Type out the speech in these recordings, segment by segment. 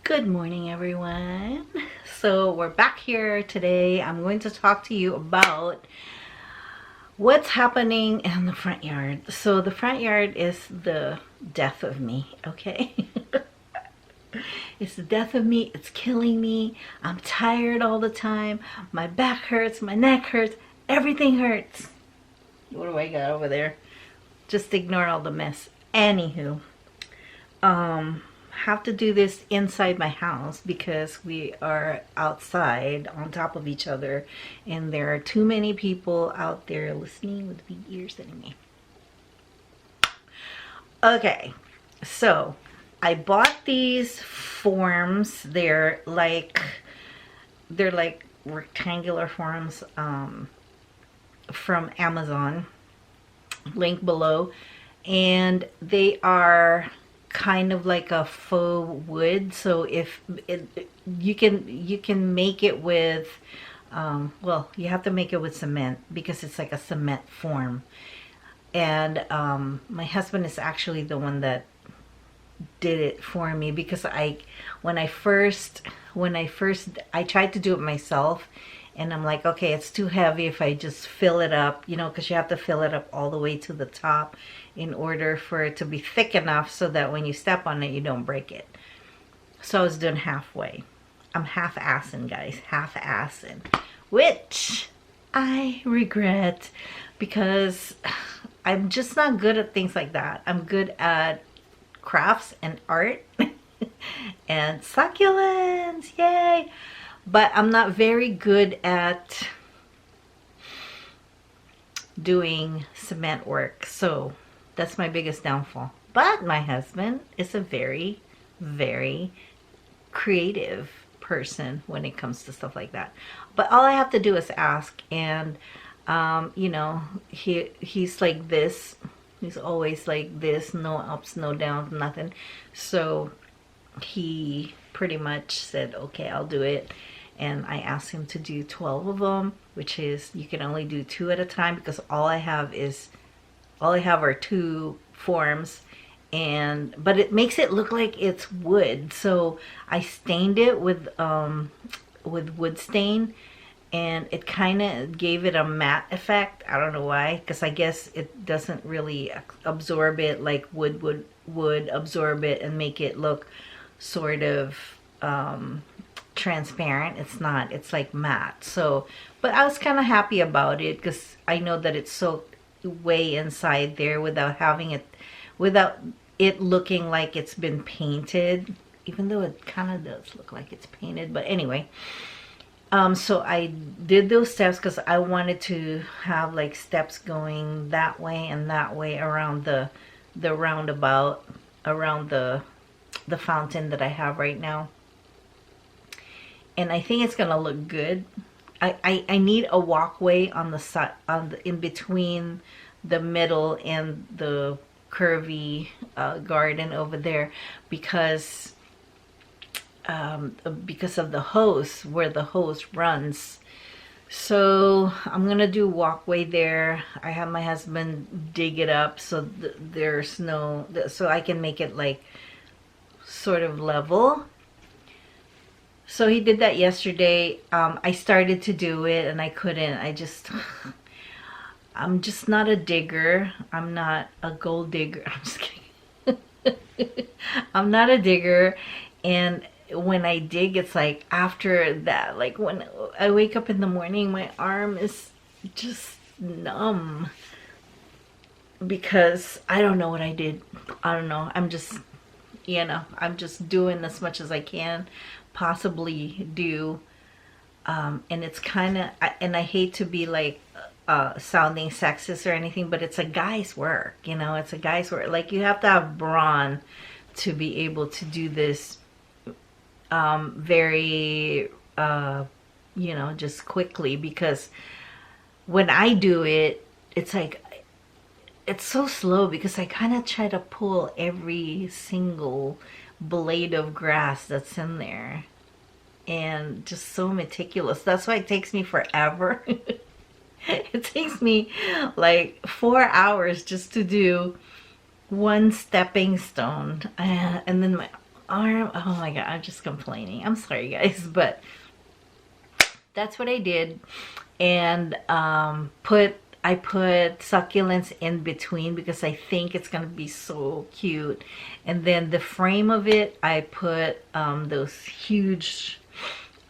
Good morning, everyone. So we're back here today. I'm going to talk to you about what's happening in the front yard. So the front yard is the death of me, okay? It's the death of me. It's killing me. I'm tired all the time. My back hurts. My neck hurts. Everything hurts. What do I got over there? Just ignore all the mess. Anywho, have to do this inside my house because we are outside on top of each other and there are too many people out there listening with big ears anyway. Okay, so I bought these forms. They're like rectangular forms from Amazon, link below, and they are kind of like a faux wood. So if you can make it with well, you have to make it with cement because it's like a cement form. And my husband is actually the one that did it for me because when I first I tried to do it myself, and I'm like, okay, it's too heavy if I just fill it up, you know, because you have to fill it up all the way to the top in order for it to be thick enough so that when you step on it, you don't break it. So I was doing halfway. I'm half-assing, guys, half-assing, which I regret because I'm just not good at things like that. I'm good at crafts and art and succulents, yay! But I'm not very good at doing cement work. So that's my biggest downfall. But my husband is a very, very creative person when it comes to stuff like that. But all I have to do is ask. And, you know, he's like this. He's always like this. No ups, no downs, nothing. So he pretty much said, okay, I'll do it. And I asked him to do 12 of them, which is you can only do 2 at a time because all I have are 2 forms, but it makes it look like it's wood. So I stained it with wood stain, and it kind of gave it a matte effect. I don't know why, because I guess it doesn't really absorb it like wood would absorb it and make it look sort of transparent. It's not, it's like matte. So but I was kind of happy about it because I know that it's soaked way inside there without it looking like it's been painted, even though it kind of does look like it's painted. But anyway, so I did those steps because I wanted to have like steps going that way and that way around the roundabout, around the fountain that I have right now. And I think it's gonna look good. I need a walkway on the side, in between the middle and the curvy garden over there because of the hose, where the hose runs. So I'm gonna do walkway there. I have my husband dig it up so there's no, so I can make it like sort of level. So he did that yesterday. I started to do it and I couldn't. I'm just not a digger. I'm not a gold digger. I'm just kidding. I'm not a digger. And when I dig, it's like after that, like when I wake up in the morning, my arm is just numb because I don't know what I did. I don't know. I'm just, you know, I'm just doing as much as I can possibly do, and it's kind of, and I hate to be like sounding sexist or anything, but it's a guy's work, you know. It's a guy's work. Like, you have to have brawn to be able to do this very you know, just quickly, because when I do it, it's like it's so slow because I kind of try to pull every single blade of grass that's in there, and just so meticulous. That's why it takes me forever. It takes me like 4 hours just to do one stepping stone, and then arm. Oh my god, I'm just complaining. I'm sorry, guys, but that's what I did. And I put succulents in between because I think it's gonna be so cute. And then the frame of it, I put those huge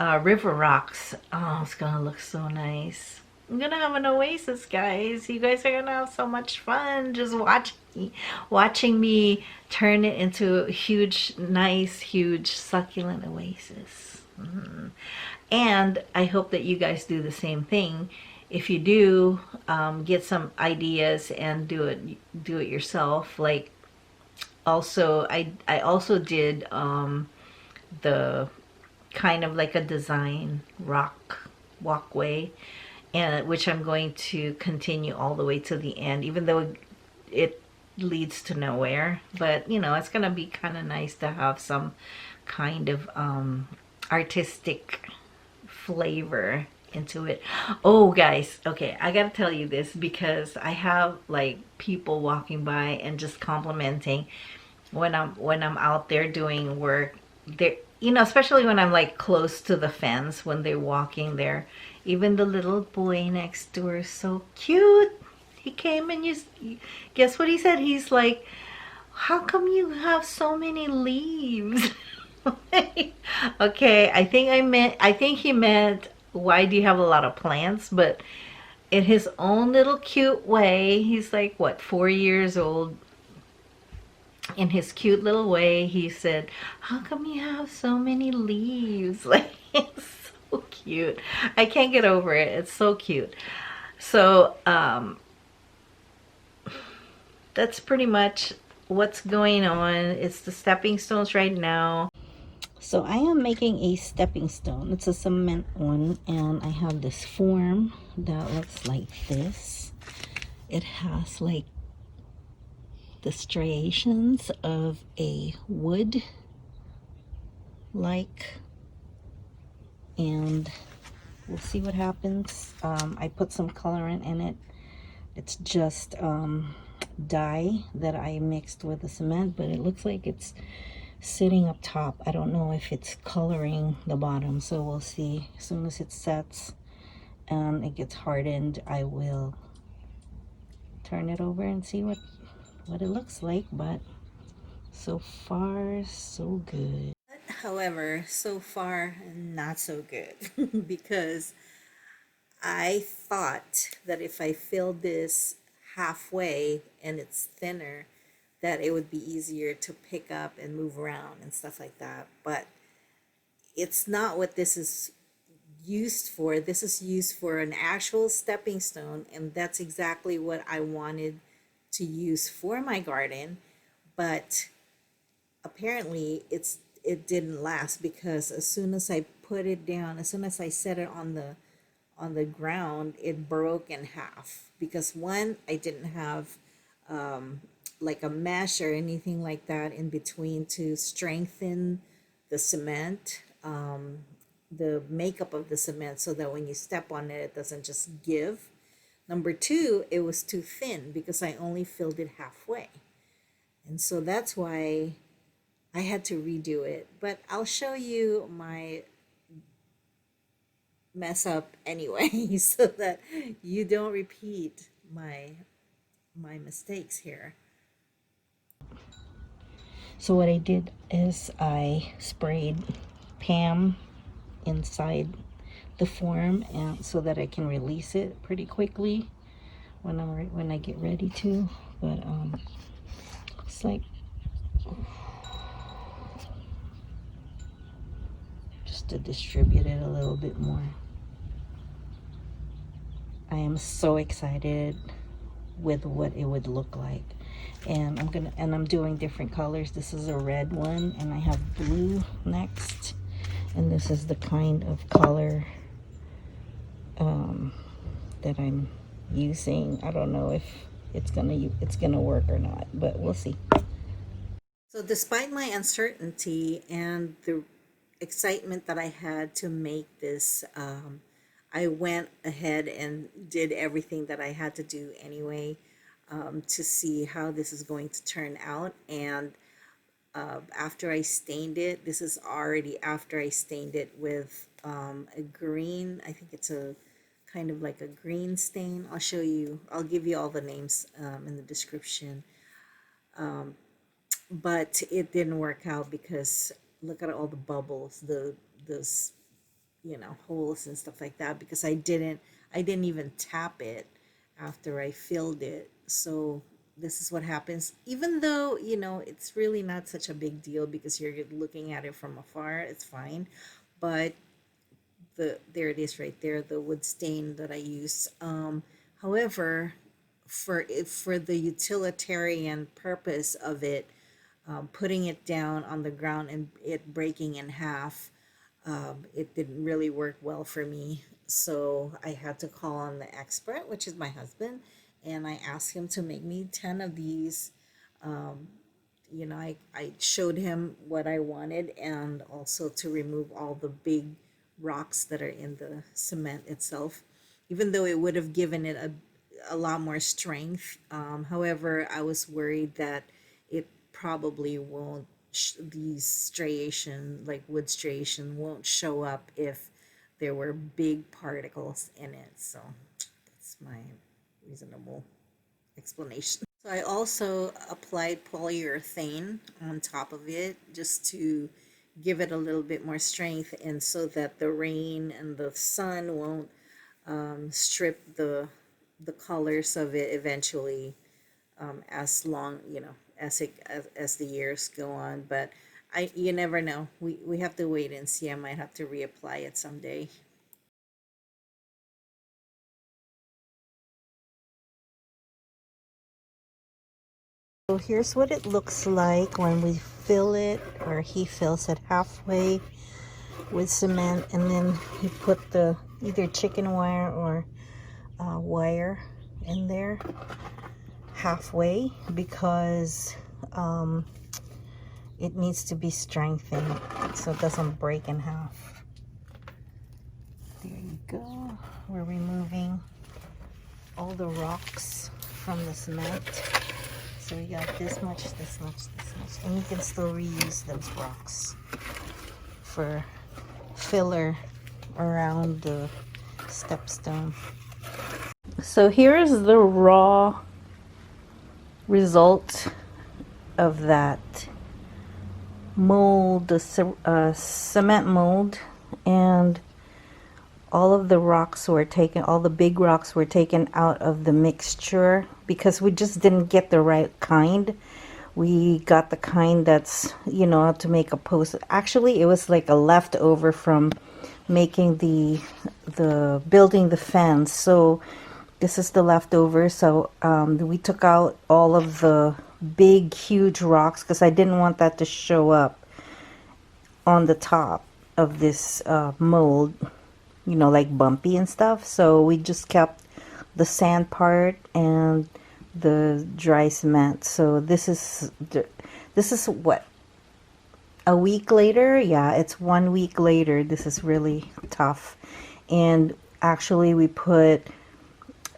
river rocks. Oh, it's gonna look so nice. I'm gonna have an oasis, guys. You guys are gonna have so much fun just watching me turn it into a huge, nice, huge succulent oasis. And I hope that you guys do the same thing. If you do, get some ideas and do it yourself. Like also, I also did the kind of like a design rock walkway, and which I'm going to continue all the way to the end, even though it leads to nowhere. But you know, it's gonna be kind of nice to have some kind of artistic flavor into it. Oh guys, okay, I gotta tell you this because I have like people walking by and just complimenting when I'm out there doing work. They, you know, especially when I'm like close to the fence when they're walking there. Even the little boy next door is so cute. He came and you guess what he said? He's like, how come you have so many leaves? Okay, I think he meant why do you have a lot of plants? But in his own little cute way, he's like what, 4 years old. In his cute little way, he said, how come you have so many leaves? Like, it's so cute. I can't get over it. It's so cute. So that's pretty much what's going on. It's the stepping stones right now. So I am making a stepping stone. It's a cement one, and I have this form that looks like this. It has like the striations of a wood like, and we'll see what happens. I put some colorant in it. It's just dye that I mixed with the cement, but it looks like it's sitting up top. I don't know if it's coloring the bottom, so we'll see. As soon as it sets and it gets hardened, I will turn it over and see what it looks like. But so far so good. However, so far not so good because I thought that if I filled this halfway and it's thinner, that it would be easier to pick up and move around and stuff like that. But it's not what this is used for. This is used for an actual stepping stone, and that's exactly what I wanted to use for my garden. But apparently it didn't last because as soon as I put it down, as soon as I set it on the ground, it broke in half because one, I didn't have like a mesh or anything like that in between to strengthen the cement, the makeup of the cement, so that when you step on it, it doesn't just give. Number two, it was too thin because I only filled it halfway. And so that's why I had to redo it. But I'll show you my mess up anyway so that you don't repeat my mistakes here. So what I did is I sprayed Pam inside the form, and so that I can release it pretty quickly when I get ready to. But it's like just to distribute it a little bit more. I am so excited with what it would look like, and I'm doing different colors. This is a red one, and I have blue next, and this is the kind of color that I'm using. I don't know if it's gonna work or not, but we'll see. So despite my uncertainty and the excitement that I had to make this, I went ahead and did everything that I had to do anyway, to see how this is going to turn out. And after I stained it. This is already after I stained it with a green, I think it's a kind of like a green stain. I'll show you, I'll give you all the names in the description. But it didn't work out because look at all the bubbles, those holes and stuff like that, because I didn't even tap it after I filled it. So this is what happens, even though it's really not such a big deal because you're looking at it from afar, it's fine. But there it is right there, the wood stain that I use. However, for the utilitarian purpose of it, putting it down on the ground and it breaking in half, it didn't really work well for me. So I had to call on the expert, which is my husband, and I asked him to make me 10 of these. I showed him what I wanted, and also to remove all the big rocks that are in the cement itself, even though it would have given it a lot more strength. However, I was worried that it probably won't, these striation, like wood striation, won't show up if there were big particles in it. So that's my reasonable explanation. So I also applied polyurethane on top of it just to give it a little bit more strength, and so that the rain and the sun won't strip the colors of it eventually, as long as the years go on. But you never know. We have to wait and see. I might have to reapply it someday. So here's what it looks like when we fill it, or he fills it halfway with cement, and then he put the either chicken wire or wire in there halfway, because it needs to be strengthened so it doesn't break in half. There you go. We're removing all the rocks from the cement. So we got this much, this much, this much. And you can still reuse those rocks for filler around the stepstone. So here's the raw result of that mold, the cement mold, and all of the rocks were taken, all the big rocks were taken out of the mixture because we just didn't get the right kind. We got the kind that's, to make a post. Actually, it was like a leftover from making the building the fence. So this is the leftover. So we took out all of the big, huge rocks because I didn't want that to show up on the top of this mold, like bumpy and stuff. So we just kept the sand part and the dry cement. So this is what, a week later. Yeah, it's 1 week later. This is really tough. And actually we put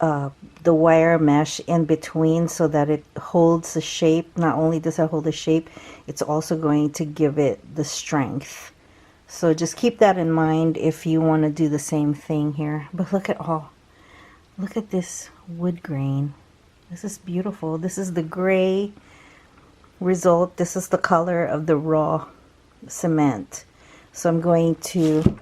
the wire mesh in between so that it holds the shape. Not only does it hold the shape, it's also going to give it the strength. So just keep that in mind if you want to do the same thing here. But look at this wood grain. This is beautiful. This is the gray result. This is the color of the raw cement. So I'm going to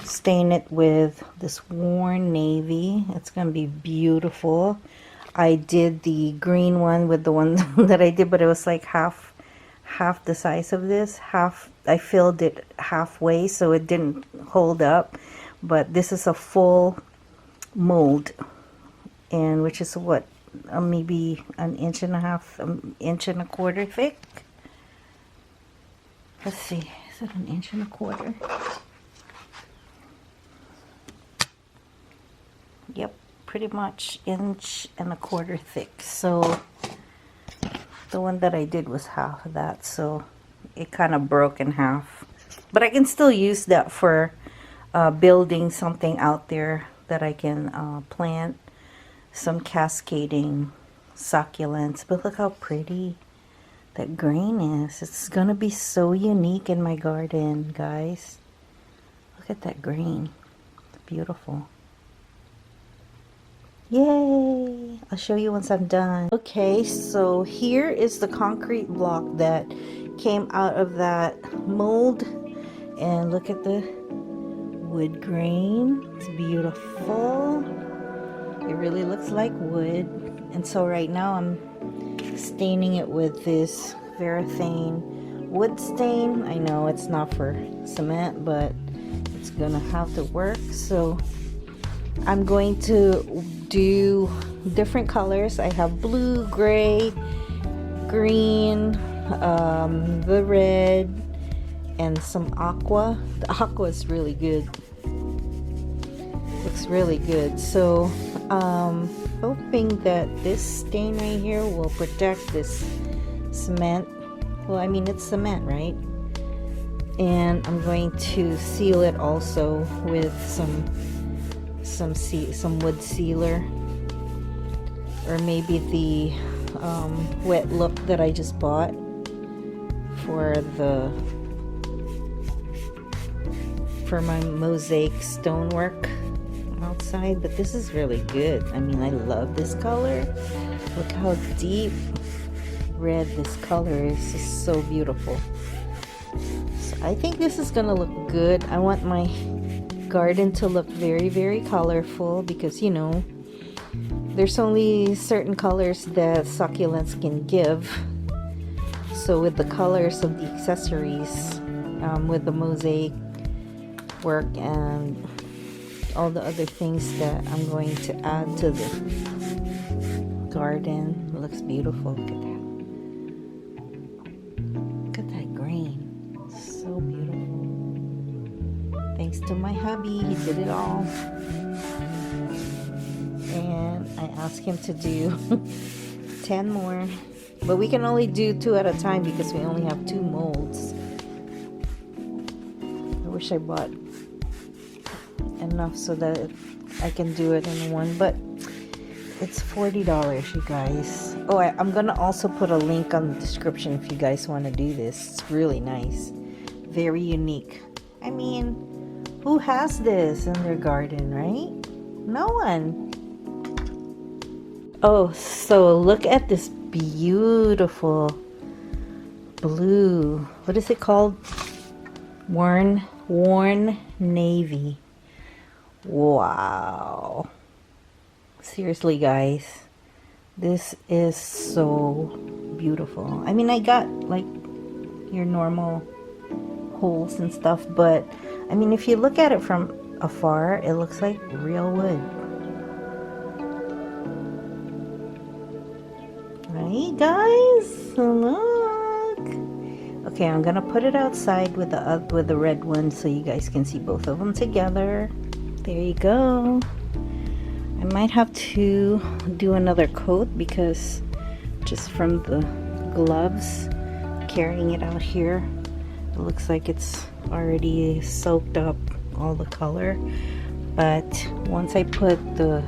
stain it with this worn navy. It's going to be beautiful. I did the green one with the one that I did, but it was like half the size of this. I filled it halfway, so it didn't hold up. But this is a full mold, and which is what, maybe an inch and a half, inch and a quarter thick. Let's see, is it an inch and a quarter? Yep, pretty much inch and a quarter thick. So the one that I did was half of that, so it kind of broke in half. But I can still use that for building something out there that I can plant some cascading succulents. But look how pretty. that green is. It's gonna be so unique in my garden, guys. Look at that green. It's beautiful. Yay! I'll show you once I'm done. Okay, so here is the concrete block that came out of that mold. And look at the wood grain. It's beautiful. It really looks like wood. And so right now I'm staining it with this Varathane wood stain. I know it's not for cement, but it's gonna have to work. So I'm going to do different colors. I have blue, gray, green, the red, and some aqua. The aqua is really good. Looks really good. So hoping that this stain right here will protect this cement. Well, I mean, it's cement, right? And I'm going to seal it also with some wood sealer, or maybe the wet look that I just bought for my mosaic stonework outside. But this is really good. I mean, I love this color. Look how deep red this color is. It's so beautiful. So I think this is gonna look good. I want my garden to look very, very colorful, because, you know, there's only certain colors that succulents can give. So with the colors of the accessories, with the mosaic work and all the other things that I'm going to add to the garden, it looks beautiful. Look at that. Look at that green. So beautiful. Thanks to my hubby, he did it all. And I asked him to do 10 more. But we can only do 2 at a time because we only have 2 molds. I wish I bought enough so that I can do it in one, but it's $40, you guys. Oh, I'm gonna also put a link on the description if you guys want to do this. It's really nice. Very unique. I mean, who has this in their garden, right? No one. Oh, so look at this beautiful blue. What is it called? Worn navy. Wow. Seriously, guys. This is so beautiful. I mean, I got like your normal holes and stuff, but I mean, if you look at it from afar, it looks like real wood. Right, guys? Look. Okay, I'm gonna put it outside with the red one so you guys can see both of them together. There you go. I might have to do another coat because just from the gloves carrying it out here, it looks like it's already soaked up all the color. But once I put the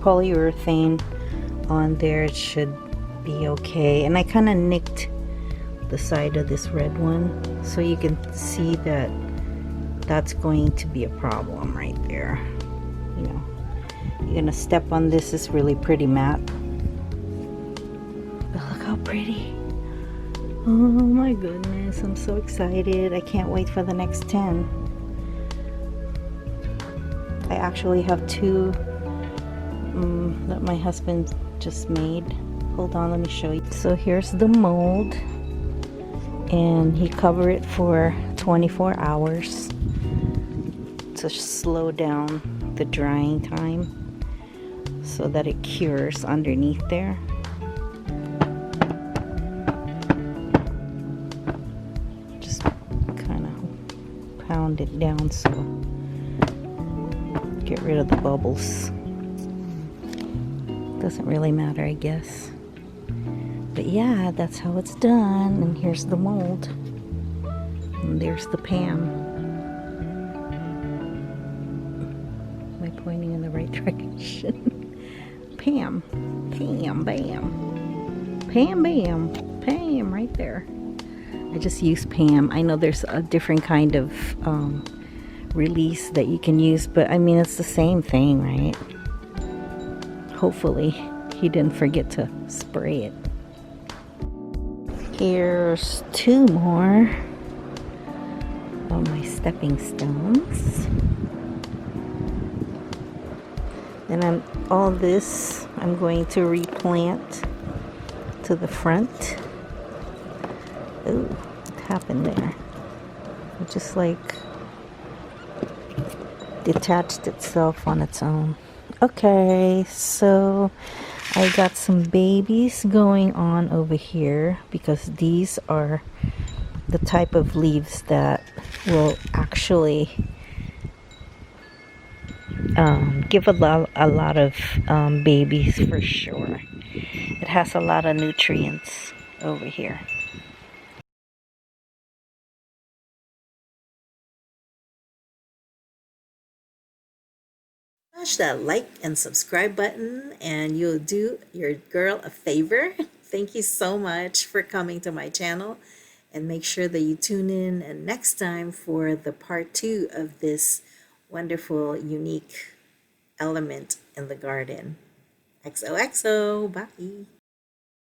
polyurethane on there, it should be okay. And I kind of nicked the side of this red one so you can see that that's going to be a problem right there. You know, you're gonna step on this. It's really pretty matte, but look how pretty. Oh my goodness, I'm so excited. I can't wait for the next 10. I actually have 2 that my husband just made. Hold on, let me show you. So here's the mold, and he covered it for 24 hours to slow down the drying time so that it cures underneath there. Just kind of pound it down so get rid of the bubbles. Doesn't really matter, I guess. But yeah, that's how it's done. And here's the mold. And there's the Pam. Am I pointing in the right direction? Pam. Pam, bam. Pam, bam. Pam, right there. I just use Pam. I know there's a different kind of release that you can use, but I mean, it's the same thing, right? Hopefully, he didn't forget to spray it. Here's two more of my stepping stones. And all this I'm going to replant to the front. Ooh, what happened there? It just like detached itself on its own. Okay, so I got some babies going on over here because these are the type of leaves that will actually give a lot of babies for sure. It has a lot of nutrients over here. Smash that like and subscribe button and you'll do your girl a favor. Thank you so much for coming to my channel, and make sure that you tune in and next time for the part 2 of this wonderful unique element in the garden. XOXO, bye.